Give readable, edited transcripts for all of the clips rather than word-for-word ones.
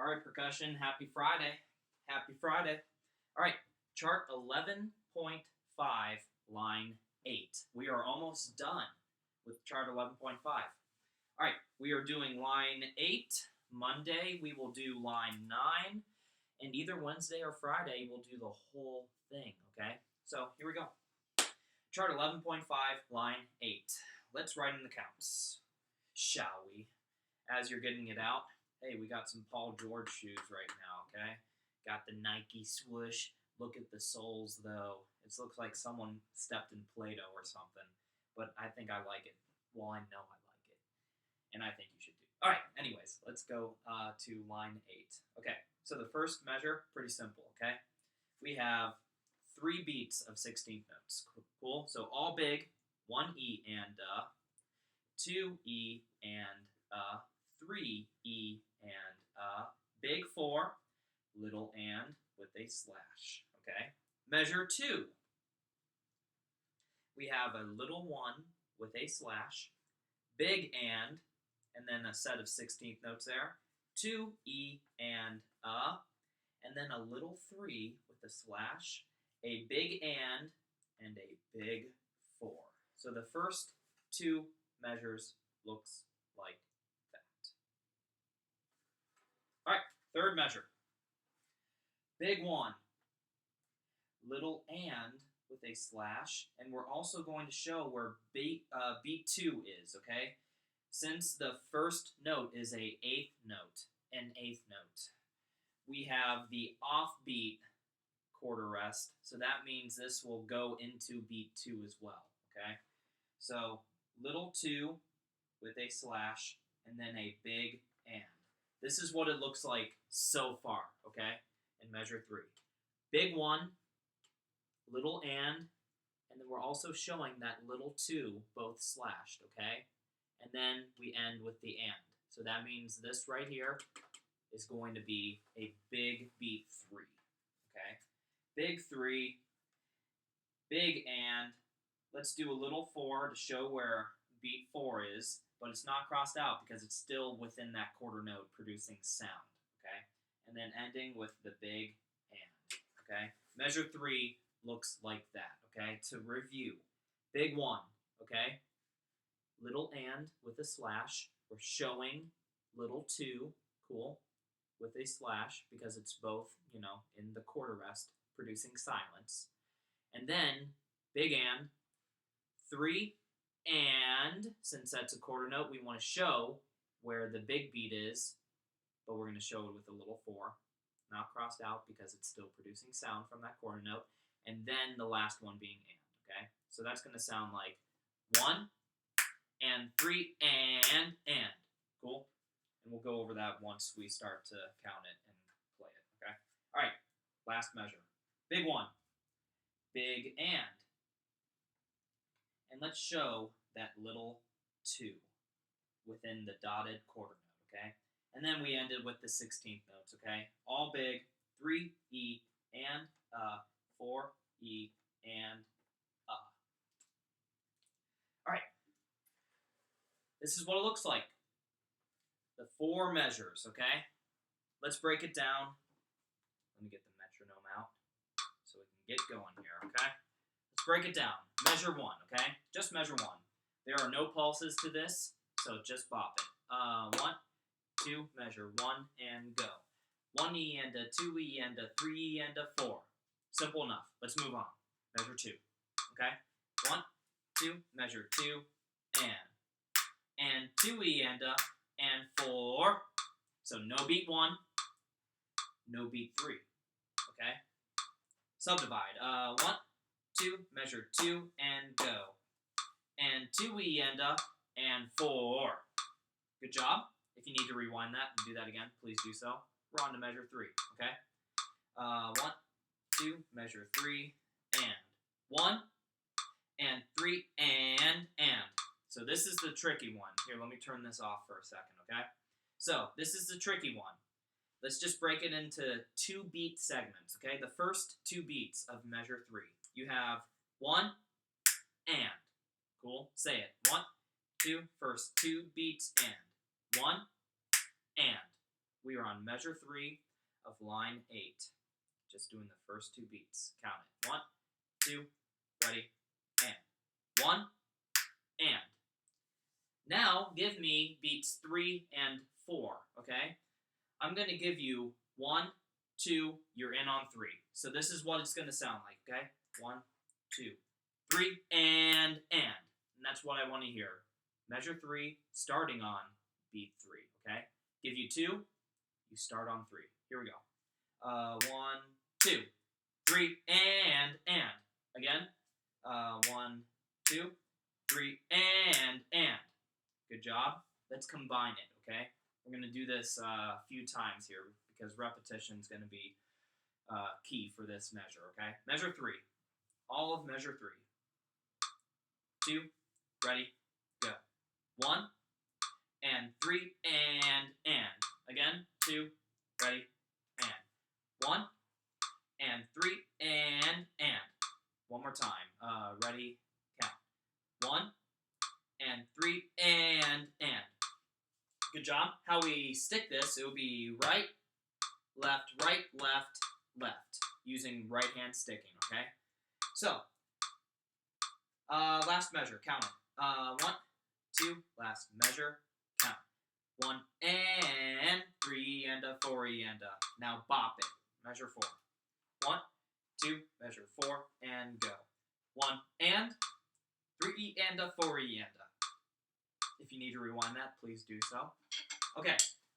Grade Percussion, happy Friday. Happy Friday. All right, chart 11.5, line 8. We are almost done with chart 11.5. All right, we are doing line 8. Monday, we will do line 9. And either Wednesday or Friday, we'll do the whole thing, okay? So here we go. Chart 11.5, line 8. Let's write in the counts, shall we? As you're getting it out, hey, we got some Paul George shoes right now, okay? Got the Nike swoosh. Look at the soles, though. It looks like someone stepped in Play-Doh or something. But I think I like it. Well, I know I like it. And I think you should too. All right, anyways, let's go to line 8. Okay, so the first measure, pretty simple, okay? We have 3 beats of 16th notes. Cool? So all big, 1 E and 2 E and 3 E and big 4, little and with a slash, okay? Measure 2. We have a little 1 with a slash, big and then a set of 16th notes there, 2 E and then a little 3 with a slash, a big and a big 4. So the first 2 measures looks like that. All right, third measure. Big 1, little and with a slash, and we're also going to show where beat 2 is, okay? Since the first note is an 8th note, we have the offbeat quarter rest, so that means this will go into beat 2 as well, okay? So little 2 with a slash, and then a big and. This is what it looks like so far, okay? In measure 3. Big 1, little and then we're also showing that little 2 both slashed, okay? And then we end with the and. So that means this right here is going to be a big beat 3, okay? Big 3, big and. Let's do a little 4 to show where beat 4 is, but it's not crossed out because it's still within that quarter note producing sound, okay? And then ending with the big and, okay? Measure 3 looks like that, okay? To review, big 1, okay? Little and with a slash. We're showing little 2, cool, with a slash because it's both, in the quarter rest, producing silence. And then big and, 3, and since that's a quarter note, we want to show where the big beat is, but we're going to show it with a little 4, not crossed out because it's still producing sound from that quarter note, and then the last one being and, okay? So that's going to sound like 1, and 3, and, cool? And we'll go over that once we start to count it and play it, okay? All right, last measure. Big 1, big and let's show that little 2 within the dotted quarter note, okay? And then we ended with the 16th notes, okay? All big, 3 E and 4 E and All right. This is what it looks like. The 4 measures, okay? Let's break it down. Let me get the metronome out so we can get going here, okay? Let's break it down. Measure 1, okay? Just measure 1. There are no pulses to this, so just bop it. 1, 2, measure 1, and go. 1 E and a 2 E and a 3 E and a 4. Simple enough. Let's move on. Measure 2, okay? 1, 2, measure 2, and 2 E and 4. So no beat 1, no beat 3, okay? Subdivide. 1, 2, measure 2, and go. And 2 E and 4. Good job. If you need to rewind that and do that again, please do so. We're on to measure 3, okay? 1, 2, measure 3, and 1, and 3, and. So this is the tricky one. Here, let me turn this off for a second, okay? So this is the tricky one. Let's just break it into 2 beat segments, okay? The first 2 beats of measure 3. You have 1 and. Cool? Say it. 1, 2, first 2 beats and. 1 and. We are on measure 3 of line 8. Just doing the first 2 beats. Count it. 1, 2, ready, and 1, and. Now give me beats 3 and 4, okay? I'm going to give you 1, 2, you're in on 3. So this is what it's going to sound like, okay? 1, 2, 3, and. And that's what I want to hear. Measure 3, starting on beat 3, okay? Give you 2, you start on 3. Here we go. 1, 2, 3, and. Again. 1, 2, 3, and. Good job. Let's combine it, okay? We're going to do this a few times here because repetition is going to be key for this measure, okay? Measure 3. All of measure 3. 2, ready, go. 1, and 3, and. Again, 2, ready, and. 1, and 3, and. One more time. Ready, count. 1, and 3, and. Good job. How we stick this, it will be right, left, using right hand sticking, okay? So, last measure, count it. 1, 2, last measure, count. 1, and 3, and 4, and. Now bop it. Measure 4. 1, 2, measure 4, and go. 1, and 3, and 4, and. If you need to rewind that, please do so. Okay,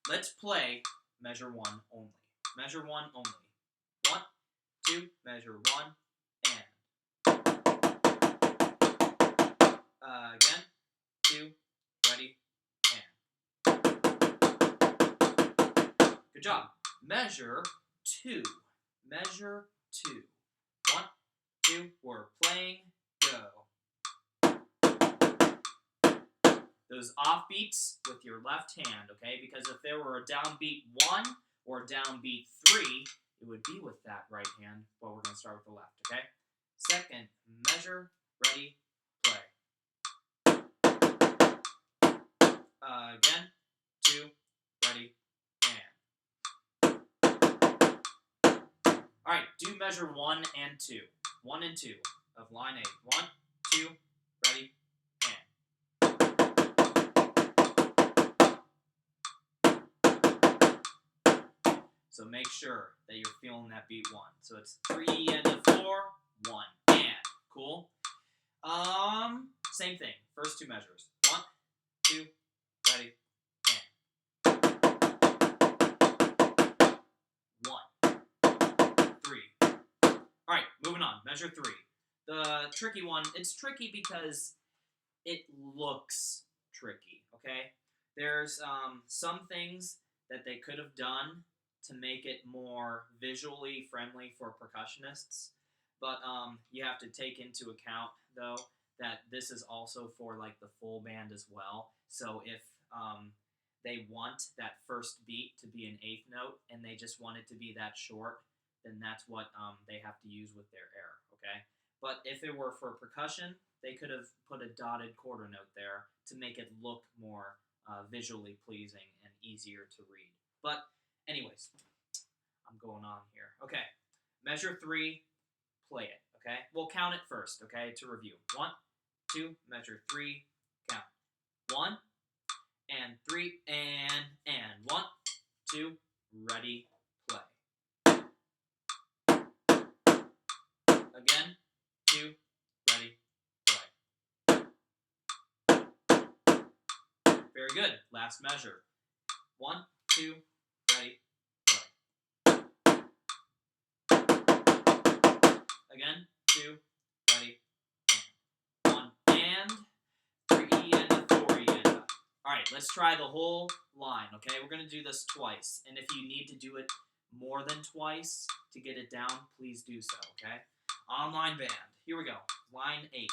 let's play measure 1 only. Measure 1 only. 1, 2, measure 1, and. Again, 2, ready, and. Good job. Measure 2. Measure 2. 1, 2, we're playing, go. Those off beats with your left hand, okay? Because if there were a downbeat 1 or downbeat 3, it would be with that right hand, but we're going to start with the left, okay? Second measure, ready, play. Again, 2, ready, and. All right, do measure 1 and 2. 1 and 2 of line 8. 1, 2, ready, so make sure that you're feeling that beat 1. So it's 3 and 4, 1, and. Cool? Same thing. First 2 measures. 1, 2, ready, and. 1, 3. All right, moving on. Measure 3. The tricky one, it's tricky because it looks tricky, okay? There's some things that they could have done to make it more visually friendly for percussionists, but you have to take into account, though, that this is also for like the full band as well. So if they want that first beat to be an 8th note and they just want it to be that short, then that's what they have to use with their air, okay? But if it were for percussion, they could have put a dotted quarter note there to make it look more visually pleasing and easier to read. But anyways, I'm going on here. Okay, measure 3, play it, okay? We'll count it first, okay, to review. 1, 2, measure 3, count. 1, and 3, and. 1, 2, ready, play. Again, 2, ready, play. Very good. Last measure. 1, 2, ready, play. Again, 2, ready, and. 1, and 3, and 4, and. All right, let's try the whole line, okay? We're going to do this twice, and if you need to do it more than twice to get it down, please do so, okay? Online band. Here we go. Line 8.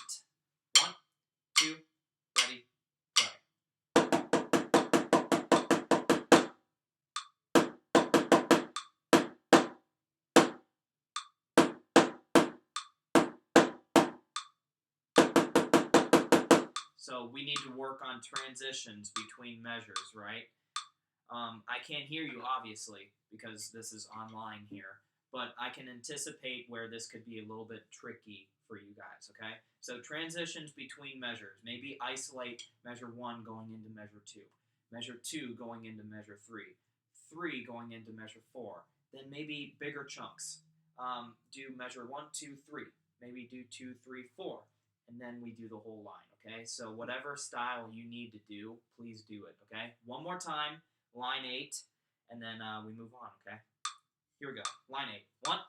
1, 2, ready, play. So we need to work on transitions between measures, right? I can't hear you, obviously, because this is online here, but I can anticipate where this could be a little bit tricky for you guys, okay? So transitions between measures. Maybe isolate measure 1 going into measure 2, measure 2 going into measure 3, 3 going into measure 4, then maybe bigger chunks. Do measure 1, 2, 3, maybe do 2, 3, 4, and then we do the whole line, okay? So whatever style you need to do, please do it, okay? One more time, line 8, and then we move on, okay? Here we go, line 8. 1,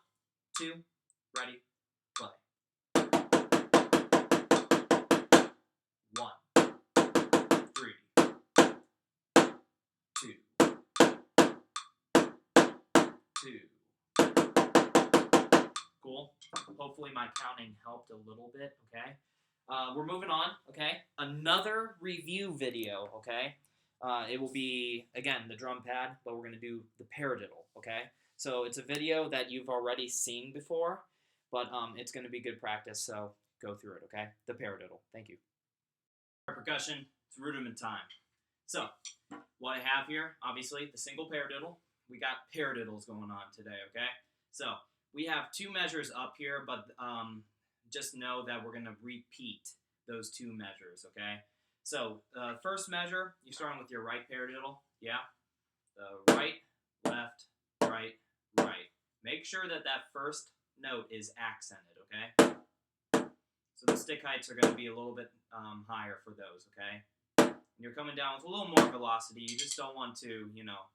2, ready, play. 1, 3, 2, 2. Cool. Hopefully my counting helped a little bit, okay? We're moving on, okay? Another review video, okay? It will be, again, the drum pad, but we're going to do the paradiddle, okay? So it's a video that you've already seen before, but it's going to be good practice, so go through it, okay? The paradiddle. Thank you. Percussion, it's rudiment time. So, what I have here, obviously, the single paradiddle. We got paradiddles going on today, okay? So, we have 2 measures up here, but just know that we're going to repeat those 2 measures, okay? So, first measure, you're starting with your right paradiddle, yeah? The right, left, right, right. Make sure that that first note is accented, okay? So the stick heights are going to be a little bit higher for those, okay? And you're coming down with a little more velocity. You just don't want to, you know,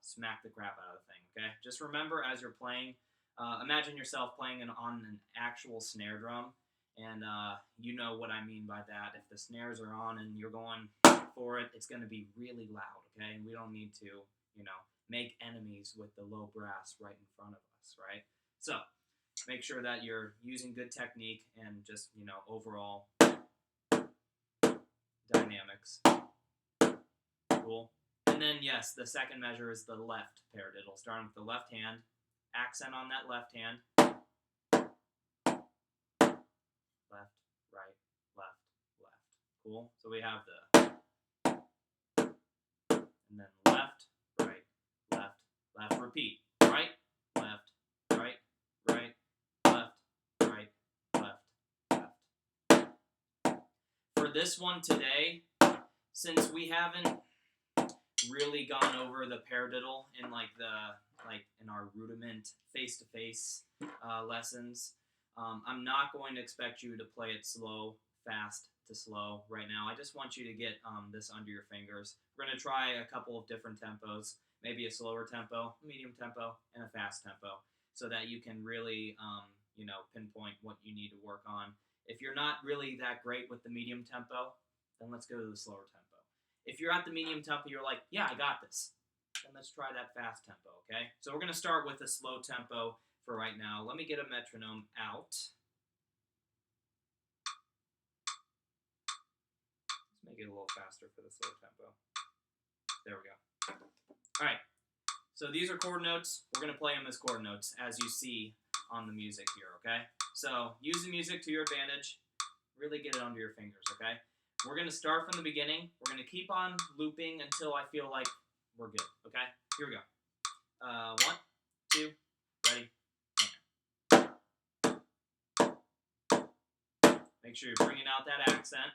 smack the crap out of the thing, okay? Just remember as you're playing, imagine yourself playing on an actual snare drum, and you know what I mean by that. If the snares are on and you're going for it, it's going to be really loud, okay? And we don't need to, you know, make enemies with the low brass right in front of us, right? So, make sure that you're using good technique and just, you know, overall dynamics. Cool. And then, yes, the second measure is the left paradiddle, starting with the left hand, accent on that left hand, left, right, left, left. Cool. So we have the, and then left, right, left, left. Repeat. Right, left, right, right, left, right, left, left. For this one today, since we haven't really gone over the paradiddle in in our rudiment face-to-face lessons, I'm not going to expect you to play it slow, fast to slow right now. I just want you to get this under your fingers. We're going to try a couple of different tempos, maybe a slower tempo, a medium tempo, and a fast tempo, so that you can really, you know, pinpoint what you need to work on. If you're not really that great with the medium tempo, then let's go to the slower tempo. If you're at the medium tempo, you're like, yeah, I got this. Then let's try that fast tempo, okay? So we're going to start with a slow tempo for right now. Let me get a metronome out. Let's make it a little faster for the slow tempo. There we go. All right. So these are chord notes. We're going to play them as chord notes, as you see on the music here, okay? So use the music to your advantage. Really get it under your fingers, okay? We're going to start from the beginning. We're going to keep on looping until I feel like we're good, okay? Here we go. 1, 2, ready, and. Make sure you're bringing out that accent.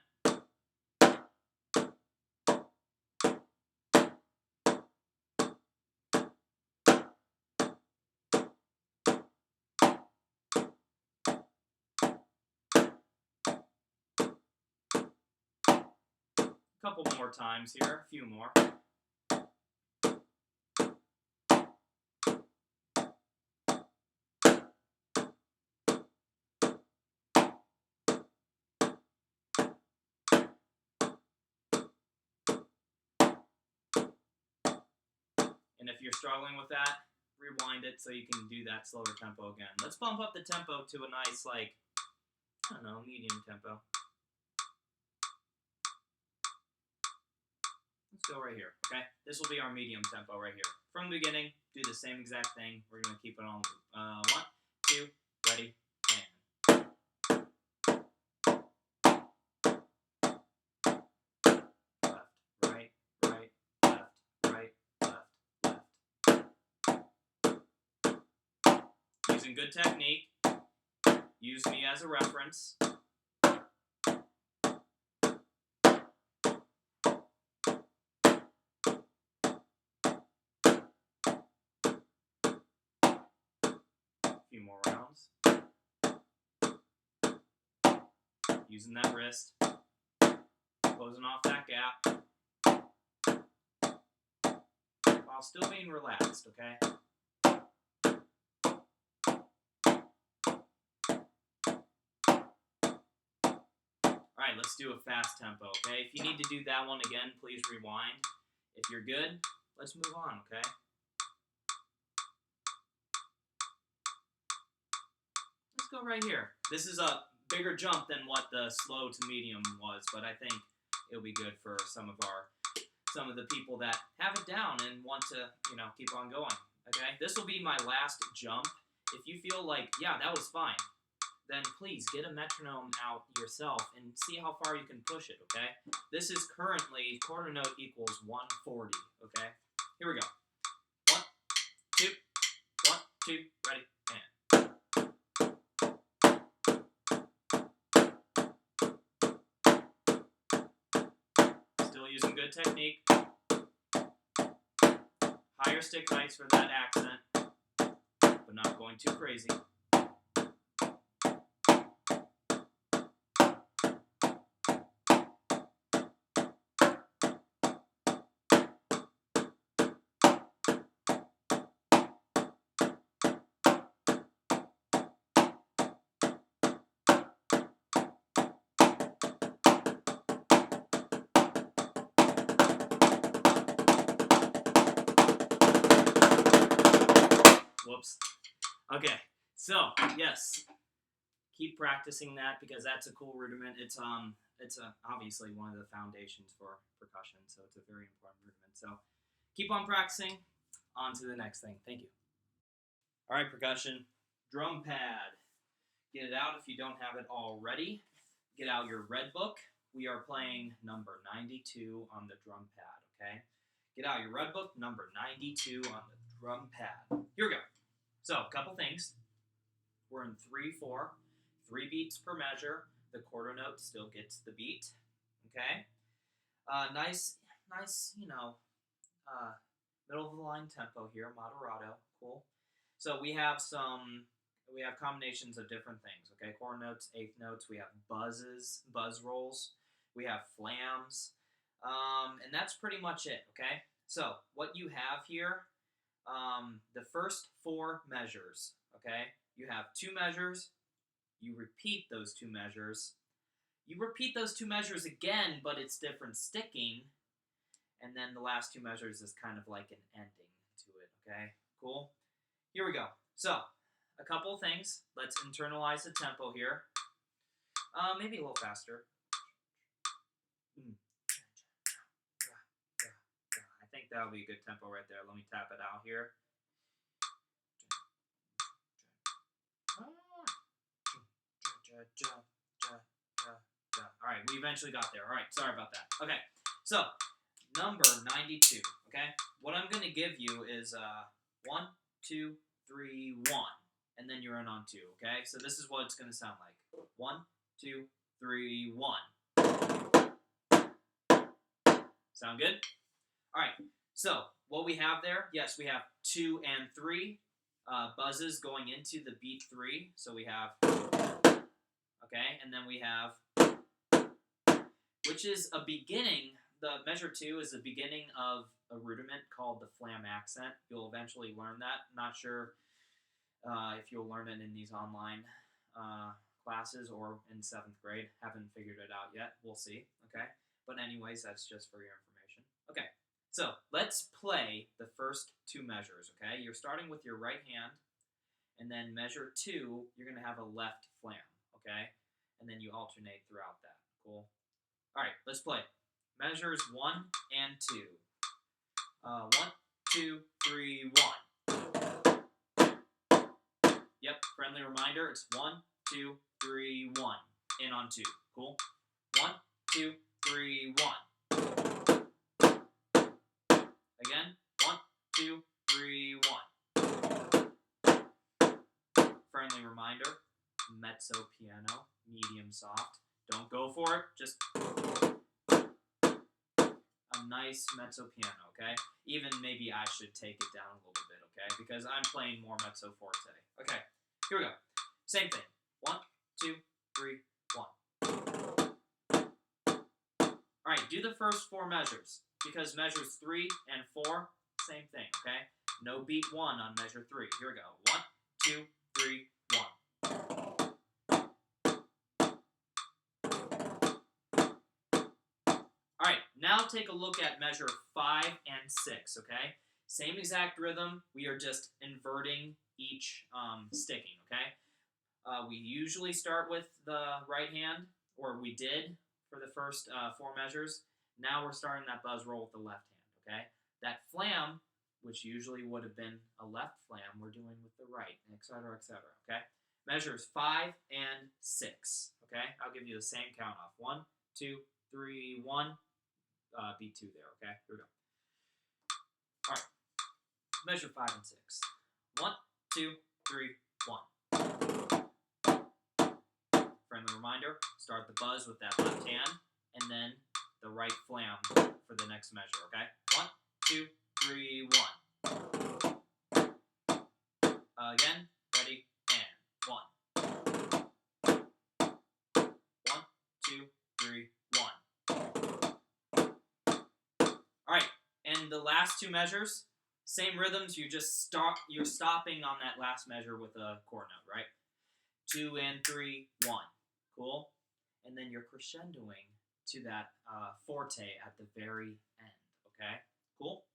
A couple more times here, a few more. And if you're struggling with that, rewind it so you can do that slower tempo again. Let's bump up the tempo to a nice, like, I don't know, medium tempo. Let's go right here, okay? This will be our medium tempo right here. From the beginning, do the same exact thing. We're going to keep it on loop. 1, 2, ready, and. Left, right, right, left, right, using good technique. Use me as a reference. A few more rounds. Using that wrist. Closing off that gap. While still being relaxed, okay? Alright, let's do a fast tempo, okay? If you need to do that one again, please rewind. If you're good, let's move on, okay? Let's go right here. This is a bigger jump than what the slow to medium was, but I think it'll be good for some of the people that have it down and want to, keep on going, okay? This will be my last jump. If you feel like, yeah, that was fine, then please get a metronome out yourself and see how far you can push it, okay? This is currently quarter note equals 140, okay? Here we go. 1, 2, 1, 2, ready, and. Still using good technique. Higher stick heights for that accent, but not going too crazy. Whoops. Okay, so yes, keep practicing that because that's a cool rudiment. It's obviously one of the foundations for percussion, so it's a very important rudiment. So keep on practicing. On to the next thing. Thank you. All right, percussion, drum pad. Get it out if you don't have it already. Get out your red book. We are playing number 92 on the drum pad. Okay. Get out your red book, number 92 on the drum pad. Here we go. So, a couple things. We're in 3/4, 3 beats per measure. The quarter note still gets the beat. Okay. Nice, middle of the line tempo here, moderato. Cool. So we have combinations of different things. Okay, quarter notes, eighth notes. We have buzzes, buzz rolls. We have flams, and that's pretty much it. Okay. So what you have here. The first 4 measures, okay? You have 2 measures, you repeat those 2 measures, you repeat those 2 measures again, but it's different sticking, and then the last 2 measures is kind of like an ending to it, okay? Cool? Here we go. So, a couple of things. Let's internalize the tempo here. Maybe a little faster. I think that would be a good tempo right there. Let me tap it out here. All right, we eventually got there. All right, sorry about that. Okay, so number 92. Okay, what I'm gonna give you is 1, 2, 3, 1, and then you're in on 2. Okay, so this is what it's gonna sound like. 1, 2, 3, 1. Sound good? All right. So what we have there? Yes, we have 2 and 3 buzzes going into the beat 3. So we have, okay, and then we have, which is a beginning. The measure 2 is the beginning of a rudiment called the flam accent. You'll eventually learn that. Not sure if you'll learn it in these online classes or in 7th grade. Haven't figured it out yet. We'll see. Okay. But anyways, that's just for your information. Okay. So let's play the first 2 measures. Okay. You're starting with your right hand, and then measure 2, you're gonna have a left flam. Okay. And then you alternate throughout that. Cool. All right. Let's play. Measures 1 and 2. 1, 2, 3, 1. Yep, friendly reminder. It's 1, 2, 3, 1. In on 2. Cool. 1, 2, 3, 1. Again. 1, 2, 3, 1. Friendly reminder, mezzo piano, medium soft. Don't go for it, just a nice mezzo piano, okay? Even maybe I should take it down a little bit, okay? Because I'm playing more mezzo forte. Okay, here we go. Same thing. 1, 2, 3, 1. All right, do the first 4 measures, because measures 3 and 4, same thing, okay? No beat 1 on measure 3. Here we go. 1, 2, 3, 1. All right, now take a look at measure 5 and 6, okay? Same exact rhythm. We are just inverting each sticking, okay? We usually start with the right hand, or we did for the first 4 measures. Now we're starting that buzz roll with the left hand, okay? That flam, which usually would have been a left flam, we're doing with the right, etc., okay? Measures 5 and 6, okay? I'll give you the same count off. 1, 2, 3, 1. Beat 2 there, okay? Here we go. All right. Measure 5 and 6. 1, 2, 3, 1. Friendly reminder, start the buzz with that left hand, and then the right flam for the next measure, okay? 1, 2, 3, 1. Again, ready, and 1. 1, 2, 3, 1. All right, and the last 2 measures, same rhythms. You're stopping on that last measure with a chord note, right? 2 and 3, 1. Cool. And then you're crescendoing to that forte at the very end. Okay. Cool.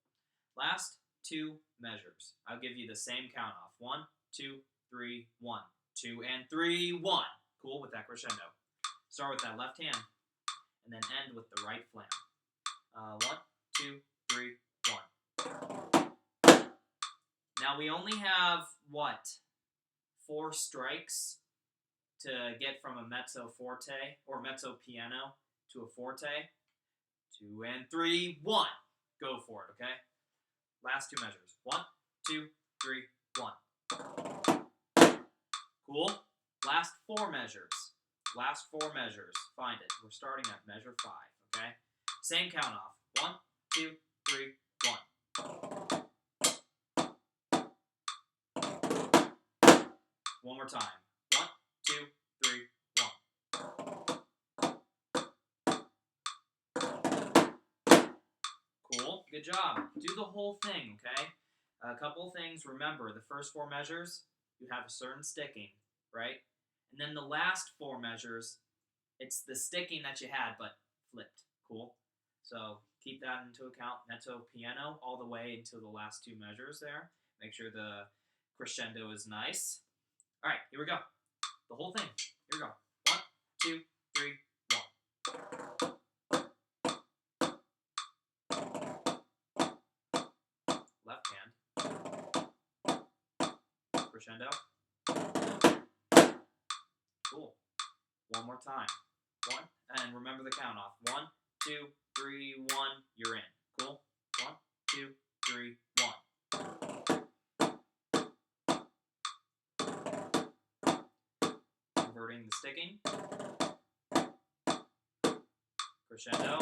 Last 2 measures. I'll give you the same count off. 1, 2, 3, 1. 2 and 3, 1. Cool with that crescendo. Start with that left hand, and then end with the right flam. 1, 2, 3, 1. Now we only have, what, 4 strikes to get from a mezzo forte or mezzo piano to a forte. 2 and 3, 1. Go for it, okay? Last 2 measures. 1, 2, 3, 1. Cool. Last 4 measures. Last 4 measures. Find it. We're starting at measure 5, okay? Same count off. 1, 2, 3, 1. One more time. 1, 2, 3, 1. Cool. Good job. Do the whole thing, okay? A couple things. Remember, the first 4 measures, you have a certain sticking, right? And then the last 4 measures, it's the sticking that you had, but flipped. Cool? So keep that into account. Mezzo piano all the way into the last 2 measures there. Make sure the crescendo is nice. All right, here we go. The whole thing. Here we go. 1, 2, 3, 1. Left hand. Crescendo. Cool. One more time. 1, and remember the count off. 1, 2, 3, 1. You're in. Cool. 1, 2, 3, 1. Inverting the sticking. Crescendo.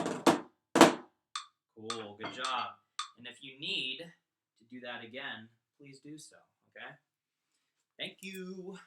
Cool. Good job. And if you need to do that again, please do so. Okay. Thank you.